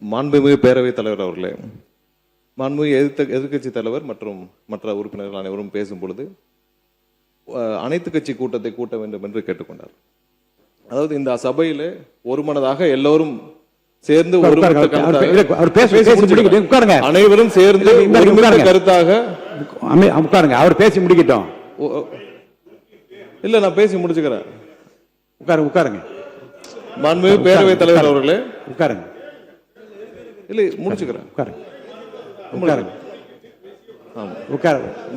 மாண்புமிகு பேரவைத் தலைவர் அவர்களே, மாண்புமிகு எதிர்க்கட்சி தலைவர் மற்றும் மற்ற உறுப்பினர்கள் அனைவரும் பேசும் பொழுது அனைத்து கட்சி கூட்டத்தை கூட்ட வேண்டும் என்று கேட்டுக்கொண்டார். அதாவது இந்த சபையில ஒரு மனதாக எல்லோரும் சேர்ந்து அனைவரும் சேர்ந்து கருத்தாக உட்காருங்க. அவர் பேசி முடிக்கட்டும். இல்ல, நான் பேசி முடிச்சுக்கிறேன். உட்காருங்க. மாண்புமிகு பேரவைத் தலைவர் அவர்களே, உட்காருங்க. இல்ல, முடிச்சுக்கிறேன். உட்காருங்க.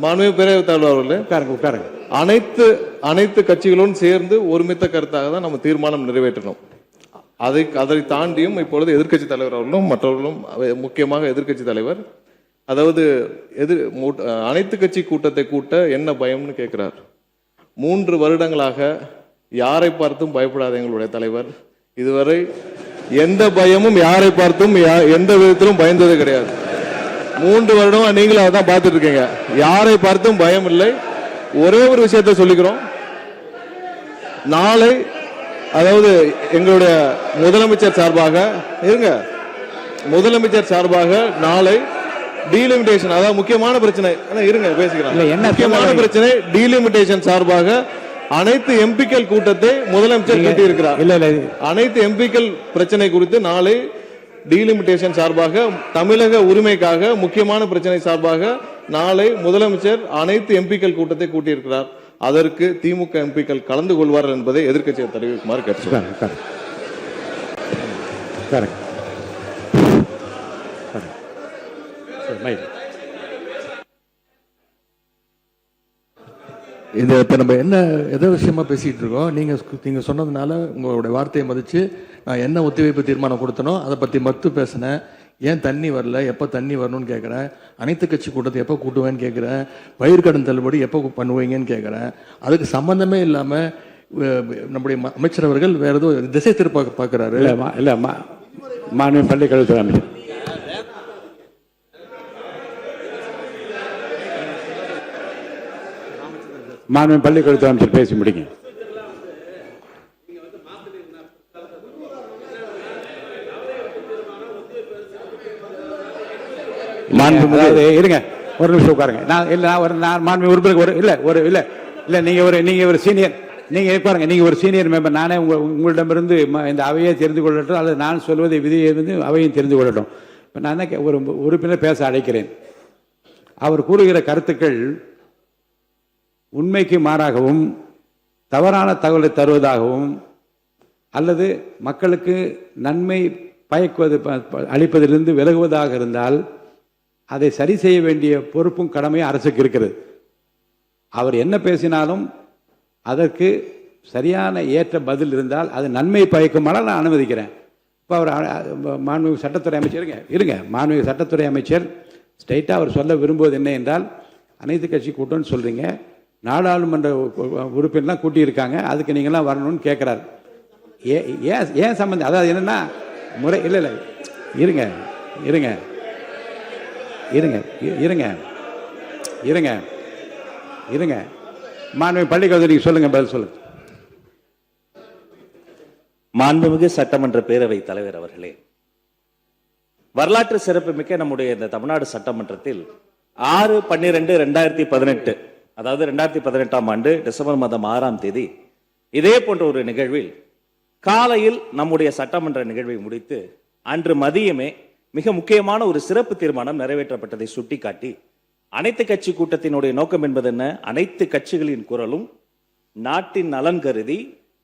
மாண்புமிகு பேரவைத் தலைவர் அவர்களே, உட்காருங்க. அனைத்து கட்சிகளும் சேர்ந்து ஒருமித்த கருத்தாக தான் நம்ம தீர்மானம் நிறைவேற்றணும். அதை தாண்டியும் இப்பொழுது எதிர்க்கட்சி தலைவர் அவர்களும் மற்றவர்களும், முக்கியமாக எதிர்க்கட்சி தலைவர், அதாவது அனைத்து கட்சி கூட்டத்தை கூட்ட என்ன பயம்னு கேட்கிறார். 3 வருடங்களாக யாரை பார்த்தும் பயப்படாத எங்களுடைய தலைவர் இதுவரை எந்த பயமும் யாரை பார்த்தும் எந்த விதத்திலும் பயந்தது கிடையாது. 3 வருடமா நீங்களும் அதான் பார்த்துட்டு இருக்கீங்க. யாரை பார்த்தும் பயம் இல்லை. ஒரே ஒரு விஷயத்தை சொல்லிக்கிறோம். நாளை, அதாவது எங்களுடைய முதலமைச்சர் சார்பாக நாளை டீலிமிட்டேஷன், அதாவது முக்கியமான பிரச்சனை, இருங்க பேசிக்கிறேன். முக்கியமான பிரச்சனை டீலிமிட்டேஷன் சார்பாக அனைத்து எம்பிக்கள் கூட்டத்தை முதலமைச்சர் கூட்டியிருக்கிறார். அனைத்து எம்பிக்கள் பிரச்சனை குறித்து நாளை டீலிமிட்டேஷன் சார்பாக, தமிழக உரிமைக்காக முக்கியமான பிரச்சனை சார்பாக நாளை முதலமைச்சர் அனைத்து எம்பிக்கள் கூட்டத்தை கூட்டியிருக்கிறார். அதற்கு திமுக எம்பிக்கள் கலந்து கொள்வார்கள் என்பதை எதிர்க்கட்சியை தெரிவிக்குமாறு கேட்டுக்கொள்கிறேன். இந்த இப்போ நம்ம என்ன எதை விஷயமா பேசிகிட்டு இருக்கோம், நீங்கள் சொன்னதுனால உங்களுடைய வார்த்தையை மதித்து நான் என்ன ஒத்திவைப்பு தீர்மானம் கொடுத்தனோ அதை பற்றி மட்டும் பேசினேன். ஏன் தண்ணி வரல, எப்போ தண்ணி வரணும்னு கேட்குறேன். அனைத்து கட்சி கூட்டத்தை எப்போ கூட்டுவேன்னு கேட்குறேன். பயிர்க்கடன் தள்ளுபடி எப்போ பண்ணுவீங்கன்னு கேட்குறேன். அதுக்கு சம்மந்தமே இல்லாமல் நம்முடைய அமைச்சர் அவர்கள் வேறு ஏதோ திசை திருப்ப பார்க்குறாரு. இல்லை, மாண்புமிகு பள்ளிக்கல்வித்துறை அமைச்சர் பள்ளிக்கல்வித்துறை அமைச்சர் பேசி முடிங்க. இருங்க, ஒரு நிமிஷம் உட்காருங்க. நீங்க ஒரு சீனியர், நீங்க ஒரு சீனியர் மெம்பர். நானே உங்களிடமிருந்து இந்த அவையை தெரிந்து கொள்ளட்டும், அல்லது நான் சொல்வதை விதியை அவையும் தெரிந்து கொள்ளட்டும். இப்போ நான் ஒரு உறுப்பினர் பேச அழைக்கிறேன். அவர் கூறுகிற கருத்துக்கள் உண்மைக்கு மாறாகவும் தவறான தகவலை தருவதாகவும் அல்லது மக்களுக்கு நன்மை பயக்குவது அளிப்பதிலிருந்து விலகுவதாக இருந்தால் அதை சரி செய்ய வேண்டிய பொறுப்பும் கடமையும் அரசுக்கு இருக்கிறது. அவர் என்ன பேசினாலும் அதற்கு சரியான ஏற்ற பதில் இருந்தால் அது நன்மை பயக்குமானால் நான் அனுமதிக்கிறேன். இப்போ அவர் மாண்புமிகு சட்டத்துறை அமைச்சர் மாண்புமிகு சட்டத்துறை அமைச்சர் ஸ்ட்ரைட்டாக அவர் சொல்ல விரும்புவது என்ன என்றால், அனைத்து கட்சி கூட்டம்னு சொல்கிறீங்க, நாடாளுமன்ற உறுப்பினர்லாம் கூட்டியிருக்காங்க, அதுக்கு நீங்களாம் வரணும்னு கேட்குறாரு. ஏன் சம்பந்தம்? அதாவது என்னென்னா முறை இல்லை இருங்க மாண்புமிகு பள்ளிக்கல்வி நீங்க சொல்லுங்க, பதில் சொல்லுங்க. மாண்புமிகு சட்டமன்ற பேரவைத் தலைவர் அவர்களே, வரலாற்று சிறப்புமிக்க நம்முடைய இந்த தமிழ்நாடு சட்டமன்றத்தில் 6/12/2018, அதாவது 2018ஆம் ஆண்டு டிசம்பர் மாதம் 6ஆம் தேதி இதே போன்ற ஒரு நிகழ்வில் காலையில் நம்முடைய சட்டமன்ற நிகழ்வை முடித்து அன்று மதியமே மிக முக்கியமான ஒரு சிறப்பு தீர்மானம் நிறைவேற்றப்பட்டதை சுட்டிக்காட்டி, அனைத்து கட்சி கூட்டத்தினுடைய நோக்கம் என்பது என்ன? அனைத்து கட்சிகளின் குரலும் நாட்டின் நலன் கருதி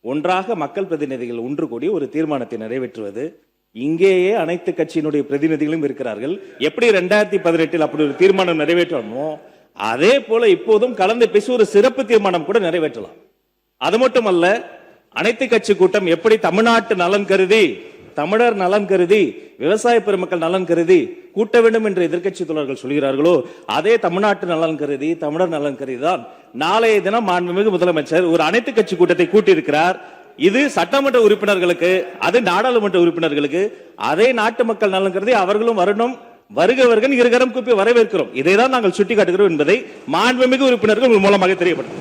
ஒன்றாக மக்கள் பிரதிநிதிகள் ஒன்று கூடி ஒரு தீர்மானத்தை நிறைவேற்றுவது. இங்கேயே அனைத்து கட்சியினுடைய பிரதிநிதிகளும் இருக்கிறார்கள். எப்படி 2018 அப்படி ஒரு தீர்மானம் நிறைவேற்றணுமோ அதே போல இப்போதும் கலந்து பேசி ஒரு சிறப்பு தீர்மானம் கூட நிறைவேற்றலாம். அது மட்டுமல்ல, அனைத்து கட்சி கூட்டம் எப்படி தமிழ்நாட்டு நலன் கருதி, தமிழர் நலன் கருதி, விவசாய பெருமக்கள் நலன் கருதி கூட்ட வேண்டும் என்று எதிர்க்கட்சி தோழர்கள் சொல்கிறார்களோ, அதே தமிழ்நாட்டு நலன் கருதி, தமிழர் நலன் கருதி தான் நாளைய தினம் மாண்புமிகு முதலமைச்சர் ஒரு அனைத்து கட்சி கூட்டத்தை கூட்டியிருக்கிறார். இது சட்டமன்ற உறுப்பினர்களுக்கு, அது நாடாளுமன்ற உறுப்பினர்களுக்கு, அதே நாட்டு மக்கள் நலன் கருதி அவர்களும் வரணும். வருகவர்கள் இருகரம் கூப்பி வரவேற்கிறோம். இதைதான் நாங்கள் சுட்டிக்காட்டுகிறோம் என்பதை மாண்புமிகு உறுப்பினர்கள் மூலமாக தெரியப்படும்.